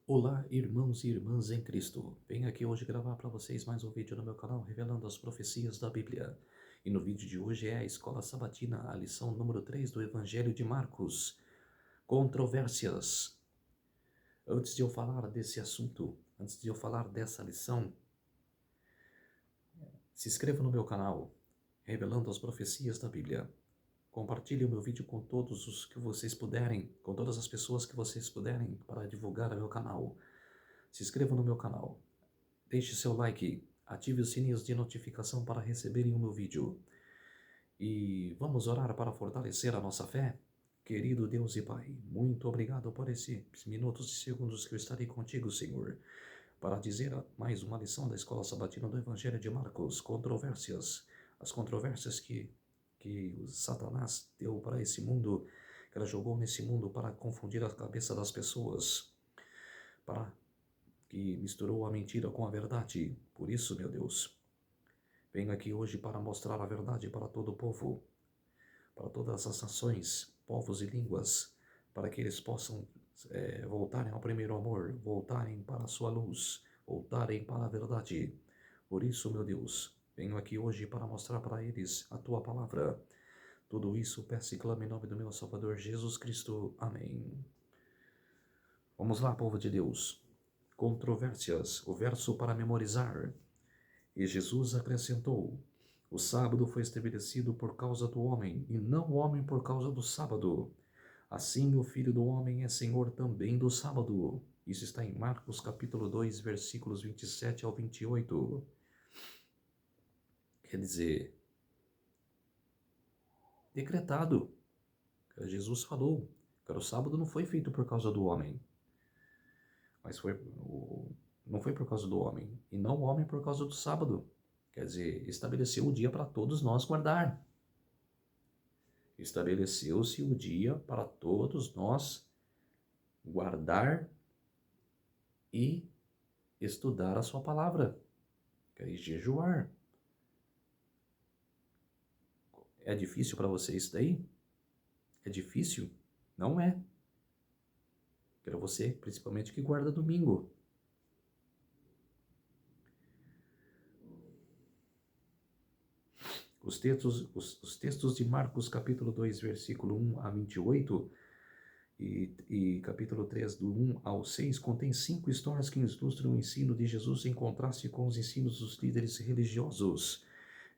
Olá, irmãos e irmãs em Cristo. Venho aqui hoje gravar para vocês mais um vídeo no meu canal revelando as profecias da Bíblia. E no vídeo de hoje é a Escola Sabatina, a lição número 3 do Evangelho de Marcos. Controvérsias. Antes de eu falar desse assunto, antes de eu falar dessa lição, se inscreva no meu canal, revelando as profecias da Bíblia. Compartilhe o meu vídeo com todos os que vocês puderem, com todas as pessoas que vocês puderem, para divulgar o meu canal. Se inscreva no meu canal. Deixe seu like, ative os sininhos de notificação para receberem o meu vídeo. E vamos orar para fortalecer a nossa fé? Querido Deus e Pai, muito obrigado por esses minutos e segundos que eu estarei contigo, Senhor, para dizer mais uma lição da Escola Sabatina do Evangelho de Marcos, controvérsias. As controvérsias que o Satanás deu para esse mundo, que ela jogou nesse mundo para confundir a cabeça das pessoas, para que misturou a mentira com a verdade. Por isso, meu Deus, venho aqui hoje para mostrar a verdade para todo o povo, para todas as nações, povos e línguas, para que eles possam voltarem ao primeiro amor, voltarem para a sua luz, voltarem para a verdade. Por isso, meu Deus, venho aqui hoje para mostrar para eles a tua palavra. Tudo isso peço e clamo em nome do meu Salvador Jesus Cristo. Amém. Vamos lá, povo de Deus. Controvérsias, o verso para memorizar. E Jesus acrescentou: o sábado foi estabelecido por causa do homem, e não o homem por causa do sábado. Assim o Filho do Homem é Senhor também do sábado. Isso está em Marcos capítulo 2, versículos 27 ao 28. Quer dizer, decretado. Jesus falou que o sábado não foi feito por causa do homem, mas não foi por causa do homem, e não o homem por causa do sábado. Quer dizer, estabeleceu o dia para todos nós guardar. Estabeleceu-se o dia para todos nós guardar e estudar a sua palavra, que é jejuar. É difícil para você isso daí? É difícil? Não é. Para você, principalmente que guarda domingo. Os textos de Marcos capítulo 2, versículo 1 a 28 e capítulo 3, do 1 ao 6, contém 5 histórias que ilustram o ensino de Jesus em contraste com os ensinos dos líderes religiosos.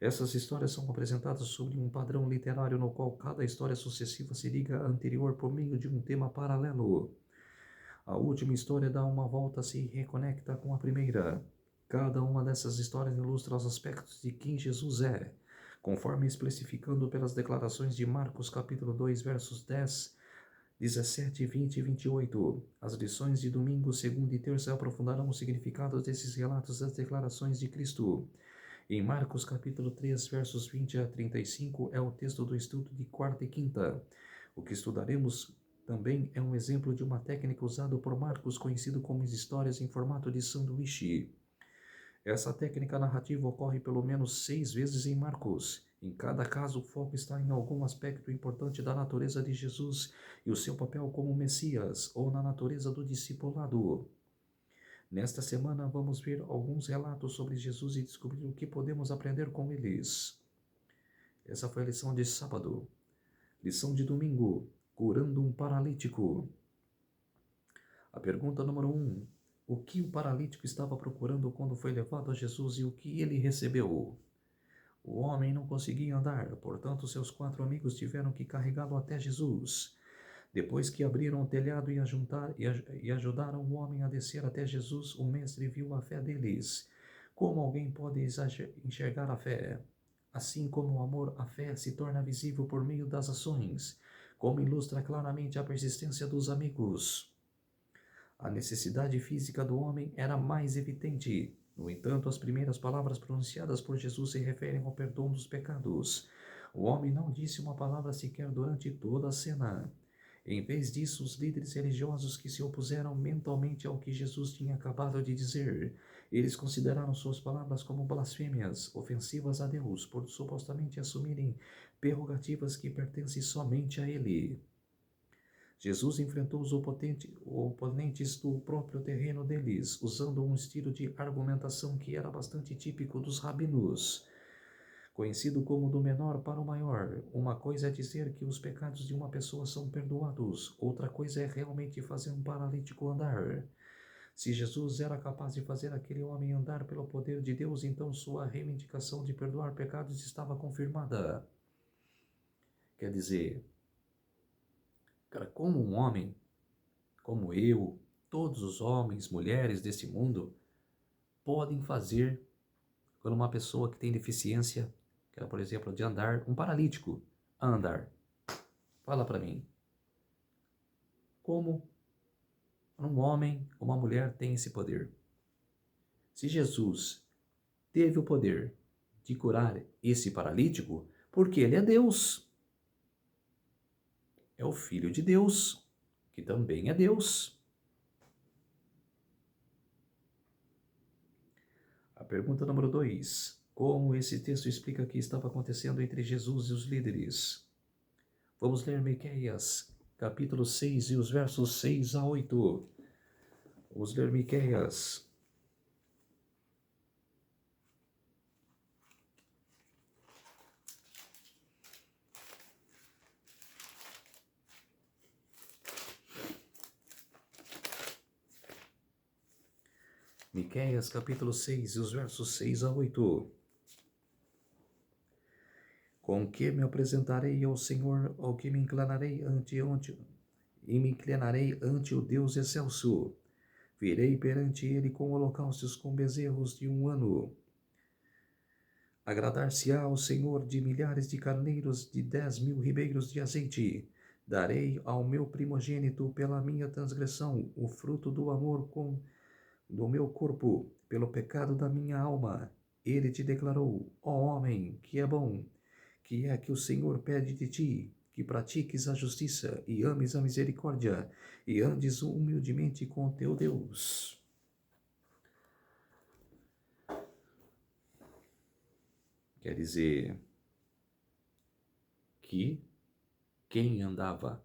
Essas histórias são apresentadas sobre um padrão literário no qual cada história sucessiva se liga à anterior por meio de um tema paralelo. A última história dá uma volta e se reconecta com a primeira. Cada uma dessas histórias ilustra os aspectos de quem Jesus é, conforme especificando pelas declarações de Marcos capítulo 2, versos 10, 17, 20 e 28. As lições de domingo, segunda e terça aprofundarão o significado desses relatos das declarações de Cristo. Em Marcos capítulo 3, versos 20 a 35, é o texto do estudo de quarta e quinta. O que estudaremos também é um exemplo de uma técnica usada por Marcos, conhecido como histórias em formato de sanduíche. Essa técnica narrativa ocorre pelo menos 6 vezes em Marcos. Em cada caso, o foco está em algum aspecto importante da natureza de Jesus e o seu papel como Messias, ou na natureza do discipulado. Nesta semana, vamos ver alguns relatos sobre Jesus e descobrir o que podemos aprender com eles. Essa foi a lição de sábado. Lição de domingo: curando um paralítico. A pergunta número 1. O que o paralítico estava procurando quando foi levado a Jesus e o que ele recebeu? O homem não conseguia andar, portanto seus 4 amigos tiveram que carregá-lo até Jesus. Depois que abriram o telhado e ajudaram o homem a descer até Jesus, o mestre viu a fé deles. Como alguém pode enxergar a fé? Assim como o amor, a fé se torna visível por meio das ações, como ilustra claramente a persistência dos amigos. A necessidade física do homem era mais evidente. No entanto, as primeiras palavras pronunciadas por Jesus se referem ao perdão dos pecados. O homem não disse uma palavra sequer durante toda a cena. Em vez disso, os líderes religiosos que se opuseram mentalmente ao que Jesus tinha acabado de dizer, eles consideraram suas palavras como blasfêmias, ofensivas a Deus, por supostamente assumirem prerrogativas que pertencem somente a Ele. Jesus enfrentou os oponentes do próprio terreno deles, usando um estilo de argumentação que era bastante típico dos rabinos, conhecido como do menor para o maior. Uma coisa é dizer que os pecados de uma pessoa são perdoados, outra coisa é realmente fazer um paralítico andar. Se Jesus era capaz de fazer aquele homem andar pelo poder de Deus, então sua reivindicação de perdoar pecados estava confirmada. Quer dizer, cara, como um homem, como eu, todos os homens, mulheres desse mundo, podem fazer quando uma pessoa que tem deficiência, que é, por exemplo, de andar, um paralítico, a andar. Fala para mim, como um homem ou uma mulher tem esse poder? Se Jesus teve o poder de curar esse paralítico, porque ele é Deus. É o Filho de Deus, que também é Deus. A pergunta número 2. Como esse texto explica o que estava acontecendo entre Jesus e os líderes? Vamos ler Miqueias, capítulo 6 e os versos 6 a 8. Vamos ler Miqueias. Miqueias, capítulo 6 e os versos 6 a 8. Com que me apresentarei ao Senhor, ao que me inclinarei ante o Deus excelso. Virei perante ele com holocaustos com bezerros de 1 ano. Agradar-se-á ao Senhor de milhares de carneiros, de 10.000 ribeiros de azeite. Darei ao meu primogênito pela minha transgressão o fruto do amor do meu corpo, pelo pecado da minha alma. Ele te declarou, ó homem, que é bom, que é que o Senhor pede de ti, que pratiques a justiça e ames a misericórdia e andes humildemente com teu Deus. Quer dizer que quem andava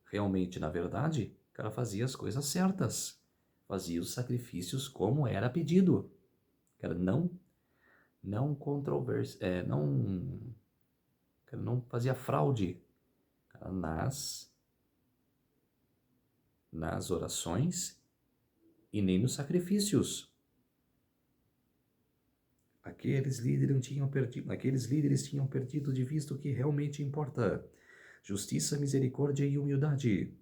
realmente na verdade, o cara fazia as coisas certas, fazia os sacrifícios como era pedido, cara, não controversia, não fazia fraude, cara, nas orações e nem nos sacrifícios. Aqueles líderes tinham perdido de vista o que realmente importa: justiça, misericórdia e humildade.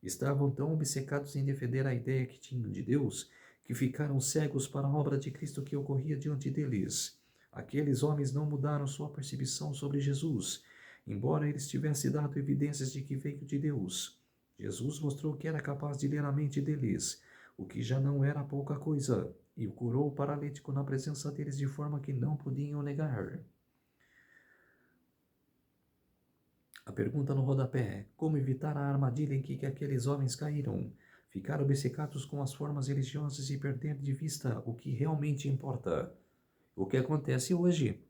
Estavam tão obcecados em defender a ideia que tinham de Deus, que ficaram cegos para a obra de Cristo que ocorria diante deles. Aqueles homens não mudaram sua percepção sobre Jesus, embora eles tivessem dado evidências de que veio de Deus. Jesus mostrou que era capaz de ler a mente deles, o que já não era pouca coisa, e curou o paralítico na presença deles de forma que não podiam negar. A pergunta no rodapé: como evitar a armadilha em que aqueles homens caíram? Ficar obcecados com as formas religiosas e perder de vista o que realmente importa. O que acontece hoje?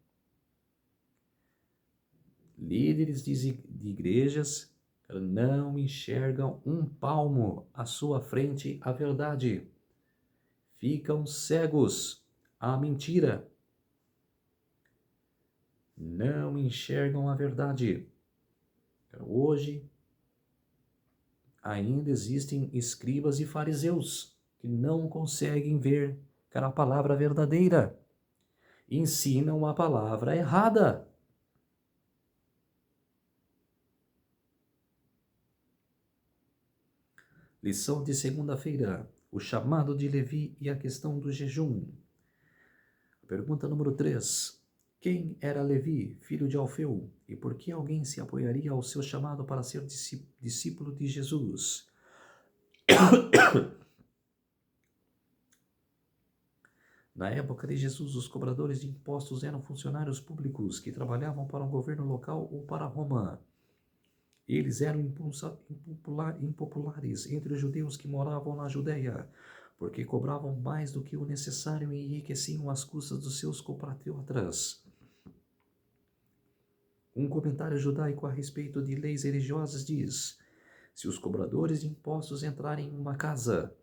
Líderes de igrejas não enxergam um palmo à sua frente a verdade. Ficam cegos à mentira. Não enxergam a verdade. Hoje, ainda existem escribas e fariseus que não conseguem ver a palavra verdadeira. Ensinam a palavra errada. Lição de segunda-feira: o chamado de Levi e a questão do jejum. Pergunta número 3. Quem era Levi, filho de Alfeu, e por que alguém se apoiaria ao seu chamado para ser discípulo de Jesus? Na época de Jesus, os cobradores de impostos eram funcionários públicos que trabalhavam para um governo local ou para Roma. Eles eram impopulares entre os judeus que moravam na Judéia, porque cobravam mais do que o necessário e enriqueciam às custas dos seus compatriotas. Um comentário judaico a respeito de leis religiosas diz: Se os cobradores de impostos entrarem em uma casa,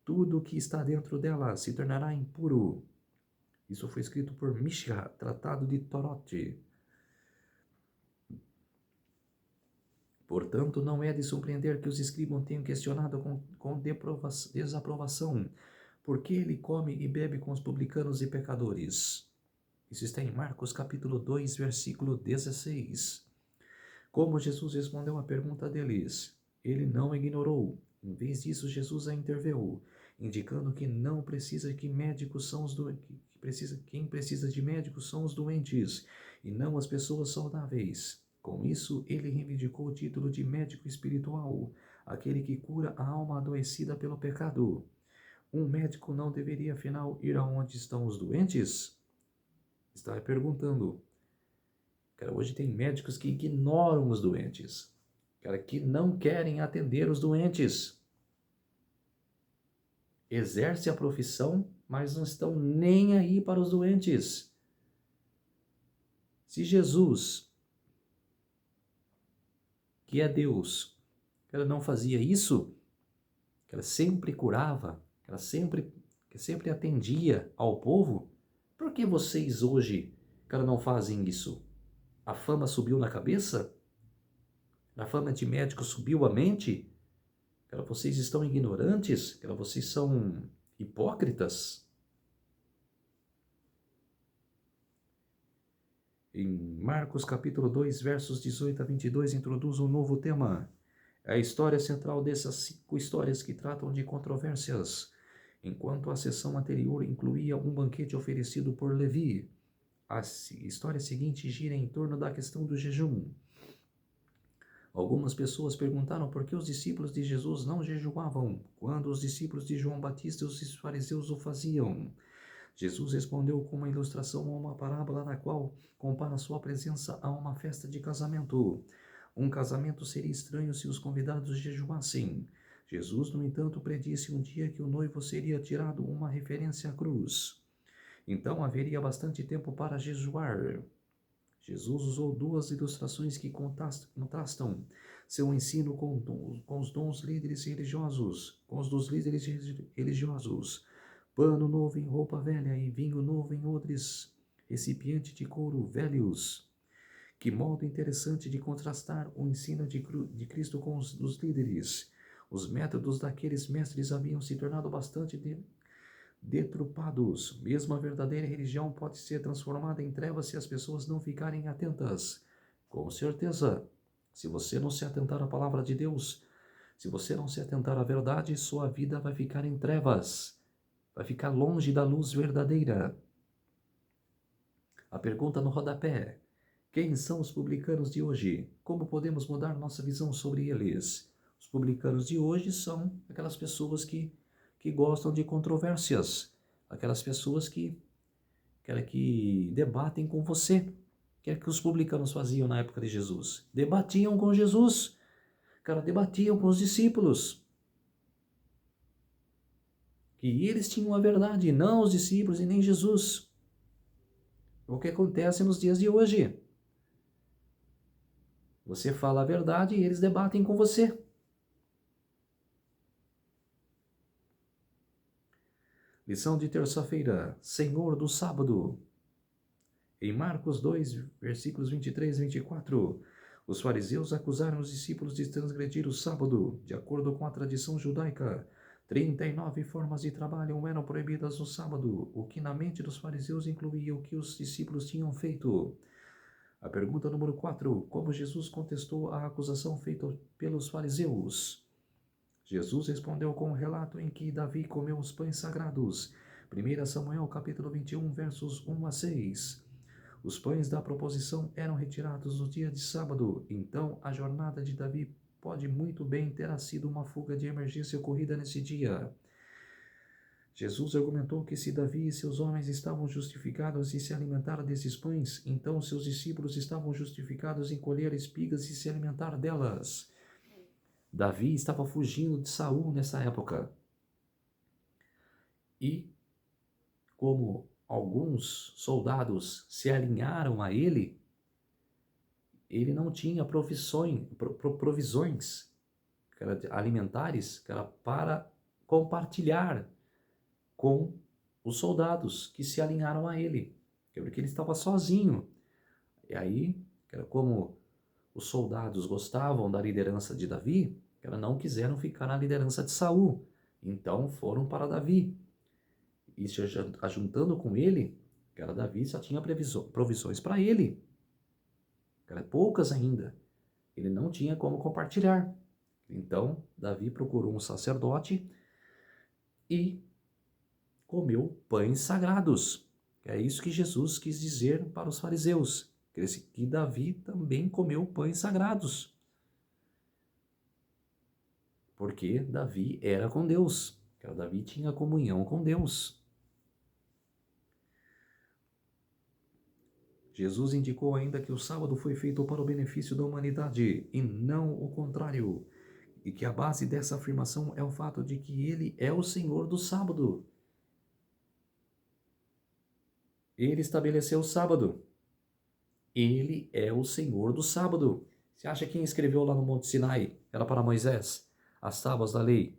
tudo o que está dentro dela se tornará impuro. Isso foi escrito por Mishra, Tratado de Torot. Portanto, não é de surpreender que os escribas tenham questionado com desaprovação, por que ele come e bebe com os publicanos e pecadores. Isso está em Marcos capítulo 2, versículo 16. Como Jesus respondeu à pergunta deles, ele não ignorou. Em vez disso, Jesus a interveio, indicando que não precisa que médicos são os quem precisa de médicos são os doentes, e não as pessoas saudáveis. Com isso, ele reivindicou o título de médico espiritual, aquele que cura a alma adoecida pelo pecado. Um médico não deveria, afinal, ir aonde estão os doentes? Está perguntando. Cara, hoje tem médicos que ignoram os doentes. Cara, que não querem atender os doentes. Exerce a profissão, mas não estão nem aí para os doentes. Se Jesus, que é Deus, ela não fazia isso, que ela sempre curava, que sempre atendia ao povo, por que vocês hoje, cara, não fazem isso? A fama subiu na cabeça? A fama de médico subiu a mente? Cara, vocês estão ignorantes? Cara, vocês são hipócritas? Em Marcos capítulo 2, versos 18 a 22, introduz um novo tema. É a história central dessas 5 histórias que tratam de controvérsias. Enquanto a sessão anterior incluía um banquete oferecido por Levi, a história seguinte gira em torno da questão do jejum. Algumas pessoas perguntaram por que os discípulos de Jesus não jejuavam, quando os discípulos de João Batista e os fariseus o faziam. Jesus respondeu com uma ilustração a uma parábola na qual compara sua presença a uma festa de casamento. Um casamento seria estranho se os convidados jejuassem. Jesus, no entanto, predisse um dia que o noivo seria tirado, uma referência à cruz. Então haveria bastante tempo para jejuar. Jesus usou 2 ilustrações que contrastam seu ensino com os dons líderes religiosos, com os dos líderes religiosos. Pano novo em roupa velha e vinho novo em odres, recipiente de couro velhos. Que modo interessante de contrastar o ensino de Cristo com os dos líderes. Os métodos daqueles mestres haviam se tornado bastante deturpados. Mesmo a verdadeira religião pode ser transformada em trevas se as pessoas não ficarem atentas. Com certeza, se você não se atentar à palavra de Deus, se você não se atentar à verdade, sua vida vai ficar em trevas. Vai ficar longe da luz verdadeira. A pergunta no rodapé: quem são os publicanos de hoje? Como podemos mudar nossa visão sobre eles? Os publicanos de hoje são aquelas pessoas que gostam de controvérsias, aquelas pessoas que debatem com você. O que é que os publicanos faziam na época de Jesus? Debatiam com Jesus. Cara, debatiam com os discípulos. Que eles tinham a verdade, não os discípulos e nem Jesus. O que acontece nos dias de hoje? Você fala a verdade e eles debatem com você. Lição de terça-feira, Senhor do sábado. Em Marcos 2, versículos 23 e 24, os fariseus acusaram os discípulos de transgredir o sábado. De acordo com a tradição judaica, 39 formas de trabalho eram proibidas no sábado, o que na mente dos fariseus incluía o que os discípulos tinham feito. A pergunta número 4, como Jesus contestou a acusação feita pelos fariseus? Jesus respondeu com um relato em que Davi comeu os pães sagrados. 1 Samuel capítulo 21, versos 1 a 6. Os pães da proposição eram retirados no dia de sábado, então a jornada de Davi pode muito bem ter sido uma fuga de emergência ocorrida nesse dia. Jesus argumentou que se Davi e seus homens estavam justificados em se alimentar desses pães, então seus discípulos estavam justificados em colher espigas e se alimentar delas. Davi estava fugindo de Saul nessa época. E, como alguns soldados se alinharam a ele não tinha provisões que era alimentares, que era para compartilhar com os soldados que se alinharam a ele, porque ele estava sozinho. E aí, como os soldados gostavam da liderança de Davi, não quiseram ficar na liderança de Saul, então foram para Davi. E se ajuntando com ele, Davi só tinha provisões para ele, poucas ainda. Ele não tinha como compartilhar. Então, Davi procurou um sacerdote e comeu pães sagrados. É isso que Jesus quis dizer para os fariseus, que Davi também comeu pães sagrados. Porque Davi era com Deus. Davi tinha comunhão com Deus. Jesus indicou ainda que o sábado foi feito para o benefício da humanidade e não o contrário. E que a base dessa afirmação é o fato de que ele é o Senhor do sábado. Ele estabeleceu o sábado. Ele é o Senhor do sábado. Você acha quem escreveu lá no Monte Sinai? Era para Moisés, as tábuas da lei?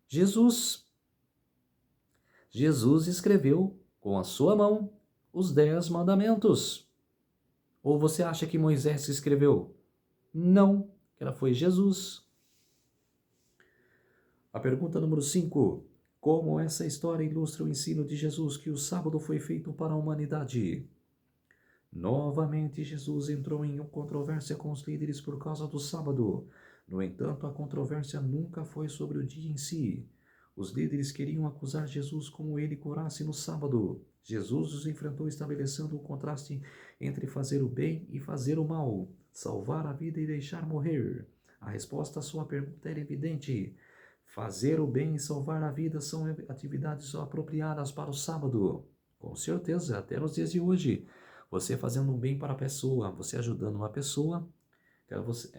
Jesus. Jesus escreveu com a sua mão os 10 mandamentos. Ou você acha que Moisés escreveu? Não, foi Jesus. A pergunta número 5. Como essa história ilustra o ensino de Jesus que o sábado foi feito para a humanidade? Novamente, Jesus entrou em controvérsia com os líderes por causa do sábado. No entanto, a controvérsia nunca foi sobre o dia em si. Os líderes queriam acusar Jesus como ele curasse no sábado. Jesus os enfrentou estabelecendo o contraste entre fazer o bem e fazer o mal, salvar a vida e deixar morrer. A resposta à sua pergunta era evidente. Fazer o bem e salvar a vida são atividades apropriadas para o sábado. Com certeza, até nos dias de hoje. Você fazendo um bem para a pessoa, você ajudando uma pessoa,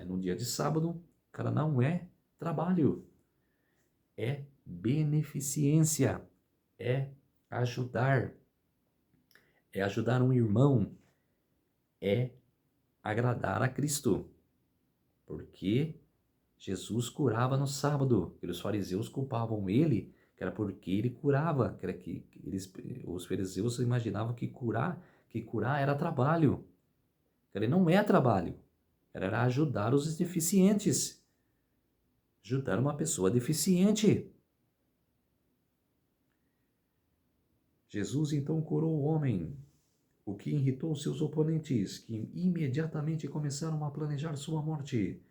no dia de sábado, não é trabalho. É beneficência. É ajudar. É ajudar um irmão. É agradar a Cristo. Porque Jesus curava no sábado. E os fariseus culpavam ele, porque ele curava. Os fariseus imaginavam que curar era trabalho. Ele não é trabalho. Era ajudar os deficientes. Ajudar uma pessoa deficiente. Jesus então curou o homem, o que irritou seus oponentes, que imediatamente começaram a planejar sua morte.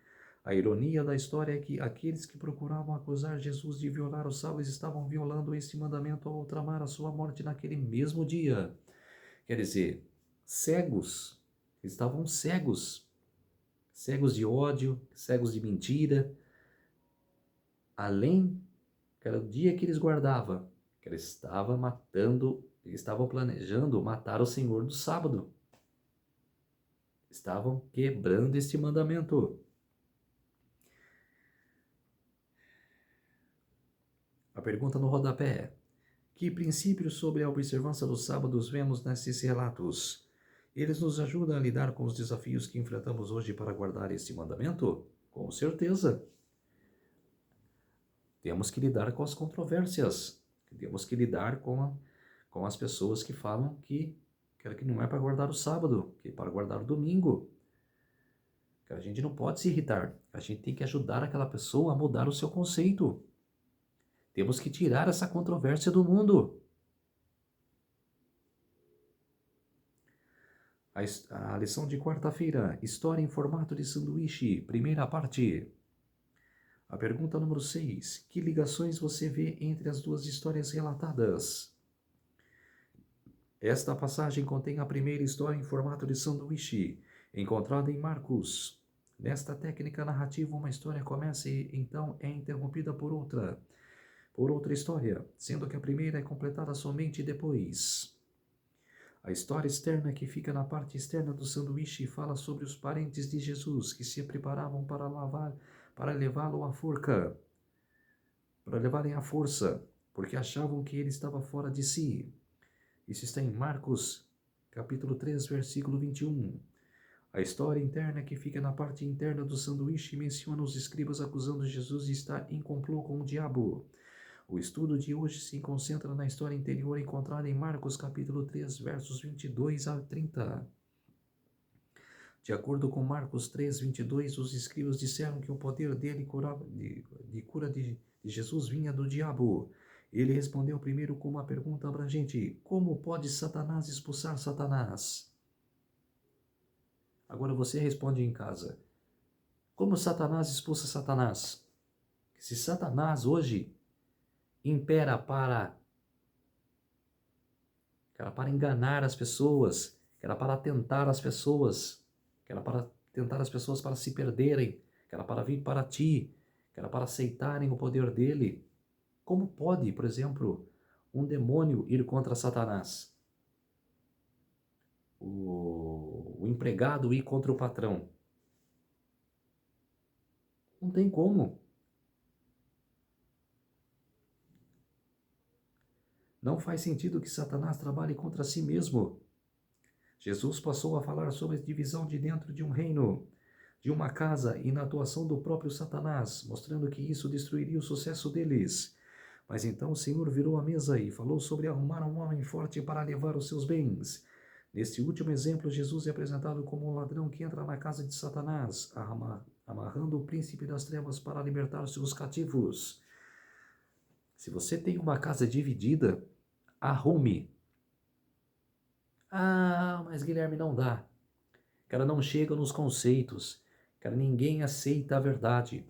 A ironia da história é que aqueles que procuravam acusar Jesus de violar os sábados estavam violando este mandamento ao tramar a sua morte naquele mesmo dia. Quer dizer, cegos, estavam cegos de ódio, cegos de mentira, além, o dia que eles guardavam, eles estavam planejando matar o Senhor do sábado. Estavam quebrando este mandamento. A pergunta no rodapé. Que princípios sobre a observância dos sábados vemos nesses relatos? Eles nos ajudam a lidar com os desafios que enfrentamos hoje para guardar este mandamento? Com certeza. Temos que lidar com as controvérsias. Temos que lidar com as pessoas que falam que não é para guardar o sábado, que é para guardar o domingo. A gente não pode se irritar. A gente tem que ajudar aquela pessoa a mudar o seu conceito. Temos que tirar essa controvérsia do mundo. A lição de quarta-feira, história em formato de sanduíche, primeira parte. A pergunta número 6, que ligações você vê entre as duas histórias relatadas? Esta passagem contém a primeira história em formato de sanduíche, encontrada em Marcos. Nesta técnica narrativa, uma história começa e então é interrompida por outra história, sendo que a primeira é completada somente depois. A história externa que fica na parte externa do sanduíche fala sobre os parentes de Jesus que se preparavam para levá-lo à forca, para levarem à força, porque achavam que ele estava fora de si. Isso está em Marcos, capítulo 3, versículo 21. A história interna que fica na parte interna do sanduíche menciona os escribas acusando Jesus de estar em complô com o diabo. O estudo de hoje se concentra na história interior encontrada em Marcos capítulo 3, versos 22 a 30. De acordo com Marcos 3, 22, os escribas disseram que o poder dele de cura de Jesus vinha do diabo. Ele respondeu primeiro com uma pergunta abrangente: como pode Satanás expulsar Satanás? Agora você responde em casa: como Satanás expulsa Satanás? Se Satanás hoje impera para enganar as pessoas, que era para tentar as pessoas, que era para tentar as pessoas para se perderem, que era para vir para ti, que era para aceitarem o poder dele. Como pode, por exemplo, um demônio ir contra Satanás? O empregado ir contra o patrão? Não tem como. Não faz sentido que Satanás trabalhe contra si mesmo. Jesus passou a falar sobre a divisão de dentro de um reino, de uma casa e na atuação do próprio Satanás, mostrando que isso destruiria o sucesso deles. Mas então o Senhor virou a mesa e falou sobre arrumar um homem forte para levar os seus bens. Neste último exemplo, Jesus é apresentado como um ladrão que entra na casa de Satanás, amarrando o príncipe das trevas para libertar seus cativos. Se você tem uma casa dividida, arrume. Ah, mas Guilherme, não dá. Cara, não chega nos conceitos. Cara, ninguém aceita a verdade.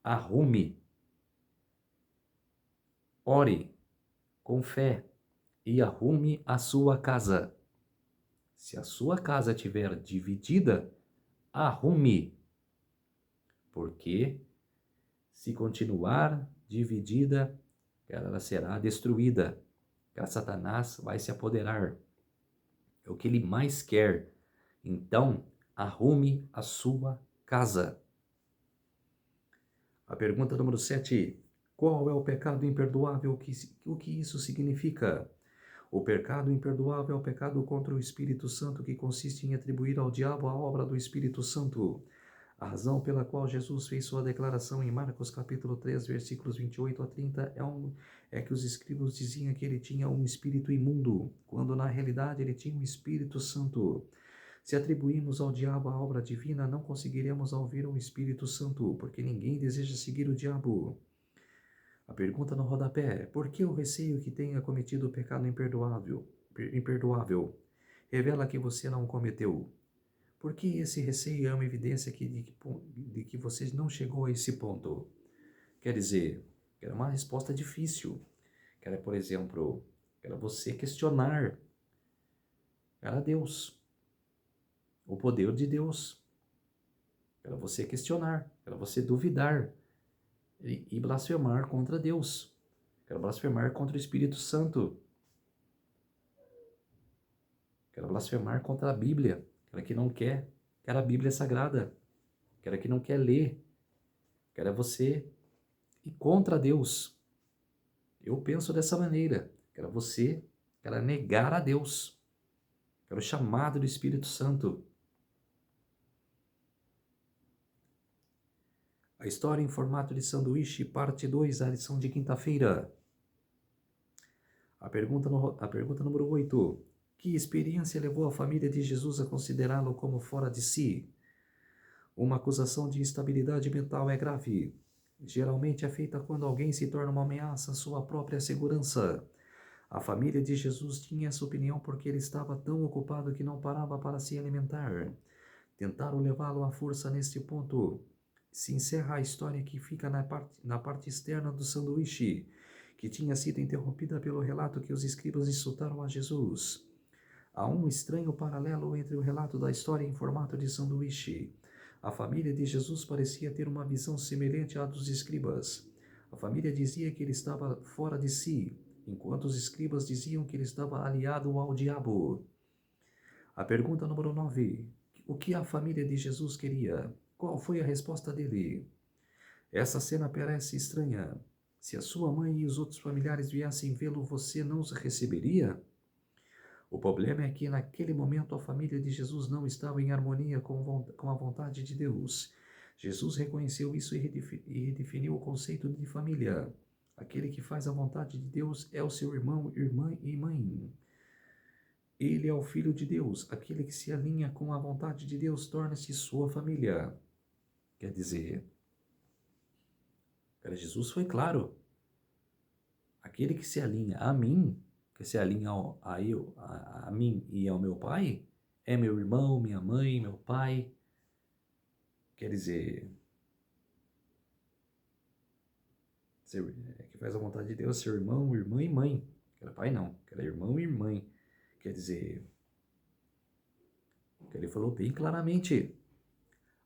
Arrume. Ore com fé e arrume a sua casa. Se a sua casa estiver dividida, arrume. Porque se continuar dividida, ela será destruída. Satanás vai se apoderar. É o que ele mais quer. Então, arrume a sua casa. A pergunta número 7. Qual é o pecado imperdoável? O que isso significa? O pecado imperdoável é o pecado contra o Espírito Santo, que consiste em atribuir ao diabo a obra do Espírito Santo. A razão pela qual Jesus fez sua declaração em Marcos capítulo 3, versículos 28 a 30 é que os escribas diziam que ele tinha um espírito imundo, quando na realidade ele tinha um Espírito Santo. Se atribuirmos ao diabo a obra divina, não conseguiremos ouvir o Espírito Santo, porque ninguém deseja seguir o diabo. A pergunta no rodapé: por que o receio que tenha cometido o pecado imperdoável? Revela que você não cometeu. Porque esse receio é uma evidência de que você não chegou a esse ponto. Quer dizer, era uma resposta difícil. Era, por exemplo, era você questionar. Era Deus. O poder de Deus. Era você questionar. Era você duvidar. E blasfemar contra Deus. Era blasfemar contra o Espírito Santo. Era blasfemar contra a Bíblia. Era que não quer, que era a Bíblia sagrada, que era que não quer ler, que era você ir contra Deus. Eu penso dessa maneira, que era você, que era negar a Deus, que era o chamado do Espírito Santo. A história em formato de sanduíche, parte 2, a lição de quinta-feira. A pergunta número 8. Que experiência levou a família de Jesus a considerá-lo como fora de si? Uma acusação de instabilidade mental é grave. Geralmente é feita quando alguém se torna uma ameaça à sua própria segurança. A família de Jesus tinha essa opinião porque ele estava tão ocupado que não parava para se alimentar. Tentaram levá-lo à força neste ponto. Se encerra a história que fica na parte externa do sanduíche, que tinha sido interrompida pelo relato que os escribas insultaram a Jesus. Há um estranho paralelo entre o relato da história em formato de sanduíche. A família de Jesus parecia ter uma visão semelhante à dos escribas. A família dizia que ele estava fora de si, enquanto os escribas diziam que ele estava aliado ao diabo. A pergunta número 9. O que a família de Jesus queria? Qual foi a resposta dele? Essa cena parece estranha. Se a sua mãe e os outros familiares viessem vê-lo, você não os receberia? O problema é que naquele momento a família de Jesus não estava em harmonia com a vontade de Deus. Jesus reconheceu isso e redefiniu o conceito de família. Aquele que faz a vontade de Deus é o seu irmão, irmã e mãe. Ele é o Filho de Deus. Aquele que se alinha com a vontade de Deus torna-se sua família. Quer dizer, Jesus foi claro. Aquele que se alinha a mim, que se alinha a mim e ao meu pai, é meu irmão, minha mãe, meu pai. Quer dizer, que faz a vontade de Deus, seu irmão, irmã e mãe. Que era pai não, que era irmão e mãe. Quer dizer, que ele falou bem claramente.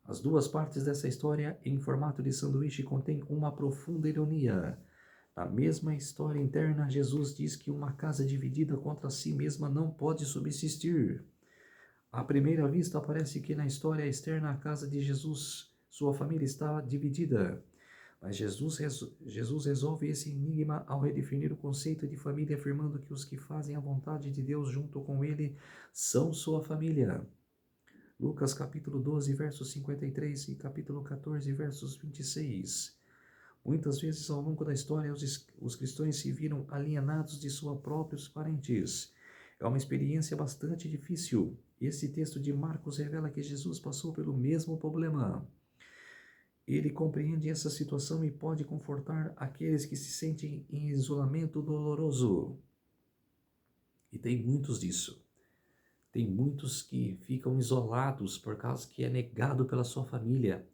As duas partes dessa história, em formato de sanduíche, contêm uma profunda ironia. Na mesma história interna, Jesus diz que uma casa dividida contra si mesma não pode subsistir. À primeira vista, parece que na história externa, a casa de Jesus, sua família está dividida. Mas Jesus resolve esse enigma ao redefinir o conceito de família, afirmando que os que fazem a vontade de Deus junto com ele são sua família. Lucas capítulo 12, versos 53 e capítulo 14, versos 26. Muitas vezes ao longo da história os cristãos se viram alienados de seus próprios parentes. É uma experiência bastante difícil. Esse texto de Marcos revela que Jesus passou pelo mesmo problema. Ele compreende essa situação e pode confortar aqueles que se sentem em isolamento doloroso. E tem muitos disso. Tem muitos que ficam isolados por causa que é negado pela sua família.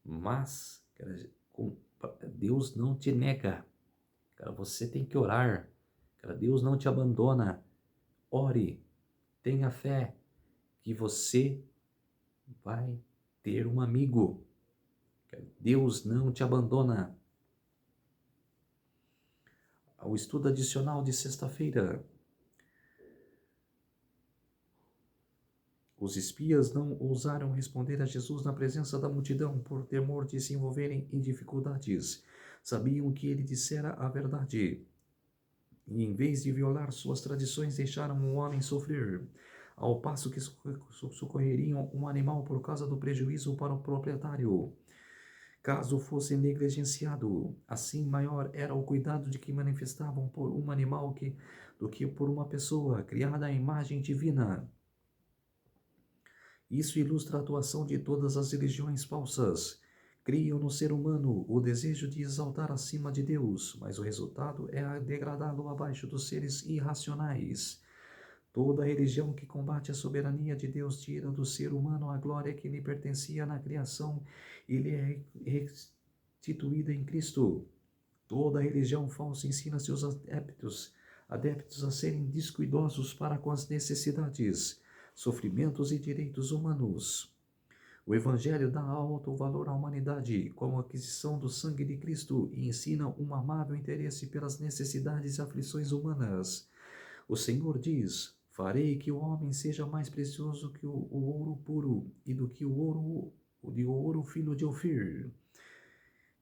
Mas Deus não te nega. Você tem que orar. Deus não te abandona. Ore. Tenha fé que você vai ter um amigo. Deus não te abandona. O estudo adicional de sexta-feira. Os espias não ousaram responder a Jesus na presença da multidão por temor de se envolverem em dificuldades. Sabiam que ele dissera a verdade. E em vez de violar suas tradições, deixaram o homem sofrer, ao passo que socorreriam um animal por causa do prejuízo para o proprietário. Caso fosse negligenciado, assim maior era o cuidado de que manifestavam por um animal do que por uma pessoa criada à imagem divina. Isso ilustra a atuação de todas as religiões falsas. Criam no ser humano o desejo de exaltar acima de Deus, mas o resultado é degradá-lo abaixo dos seres irracionais. Toda religião que combate a soberania de Deus tira do ser humano a glória que lhe pertencia na criação e lhe é restituída em Cristo. Toda religião falsa ensina seus adeptos a serem descuidosos para com as necessidades, sofrimentos e direitos humanos. O Evangelho dá alto valor à humanidade como aquisição do sangue de Cristo e ensina um amável interesse pelas necessidades e aflições humanas. O Senhor diz: farei que o homem seja mais precioso que o ouro puro e do que o ouro filho de Ofir.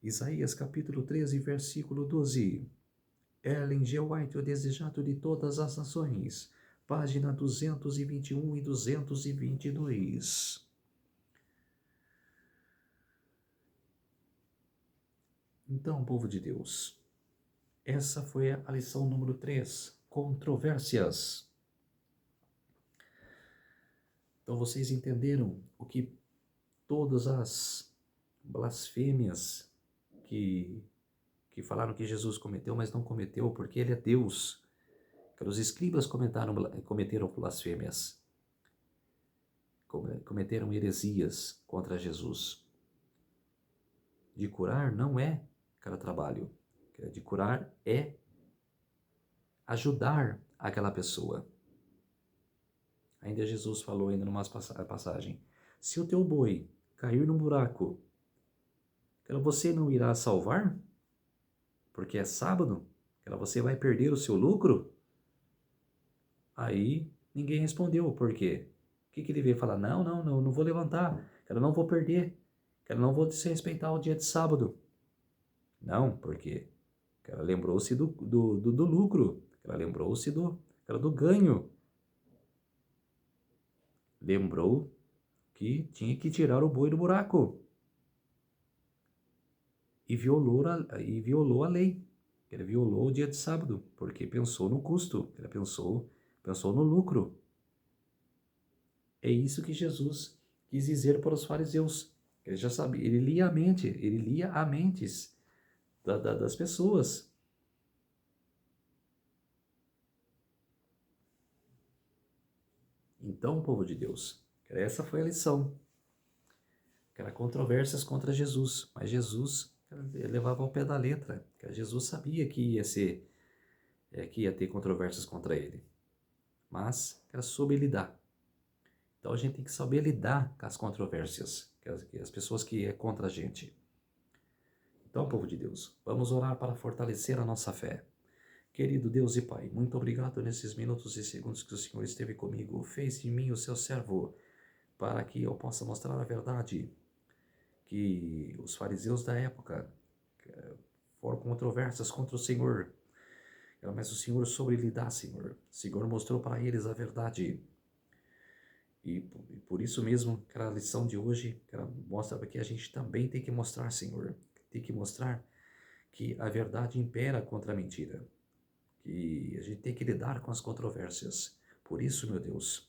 Isaías capítulo 13, versículo 12. Ellen G. White, o desejado de todas as nações. Página 221 e 222. Então, povo de Deus, essa foi a lição número 3, controvérsias. Então vocês entenderam o que todas as blasfêmias que falaram que Jesus cometeu, mas não cometeu porque ele é Deus. Os escribas cometeram blasfêmias, cometeram heresias contra Jesus. De curar não é trabalho. De curar é ajudar aquela pessoa. Ainda Jesus falou ainda numa passagem: se o teu boi cair num buraco, você não irá salvar? Porque é sábado? Você vai perder o seu lucro? Aí ninguém respondeu. Por quê? O que ele veio falar? Não vou levantar. Não vou perder. Não vou desrespeitar o dia de sábado. Não, porque lembrou-se do lucro. Lembrou-se do ganho. lembrou que tinha que tirar o boi do buraco e violou a lei. Ele violou o dia de sábado, porque pensou no custo, ele pensou no lucro. É isso que Jesus quis dizer para os fariseus. Ele já sabia, ele lia a mentes das pessoas. Então, povo de Deus, essa foi a lição. Era controvérsias contra Jesus, mas Jesus levava ao pé da letra. Jesus sabia que ia ter controvérsias contra ele, mas era soube lidar. Então a gente tem que saber lidar com as controvérsias, que as pessoas que é contra a gente. Então, povo de Deus, vamos orar para fortalecer a nossa fé. Querido Deus e Pai, muito obrigado nesses minutos e segundos que o Senhor esteve comigo, fez de mim o seu servo, para que eu possa mostrar a verdade, que os fariseus da época foram controversas contra o Senhor, mas o Senhor soube lidar, Senhor. O Senhor mostrou para eles a verdade. E por isso mesmo, a lição de hoje mostra que a gente também tem que mostrar, Senhor, tem que mostrar que a verdade impera contra a mentira, que a gente tem que lidar com as controvérsias. Por isso, meu Deus,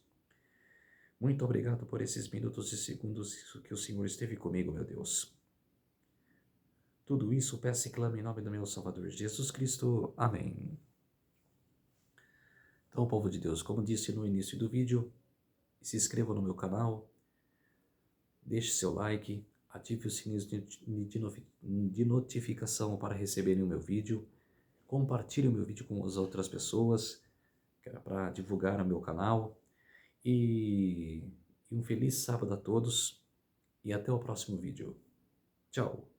muito obrigado por esses minutos e segundos que o Senhor esteve comigo, meu Deus. Tudo isso peço e clamo em nome do meu Salvador Jesus Cristo. Amém. Então, povo de Deus, como disse no início do vídeo, se inscreva no meu canal, deixe seu like, ative o sininho de notificação para receberem o meu vídeo, compartilhe o meu vídeo com as outras pessoas, para divulgar o meu canal, e um feliz sábado a todos, e até o próximo vídeo. Tchau!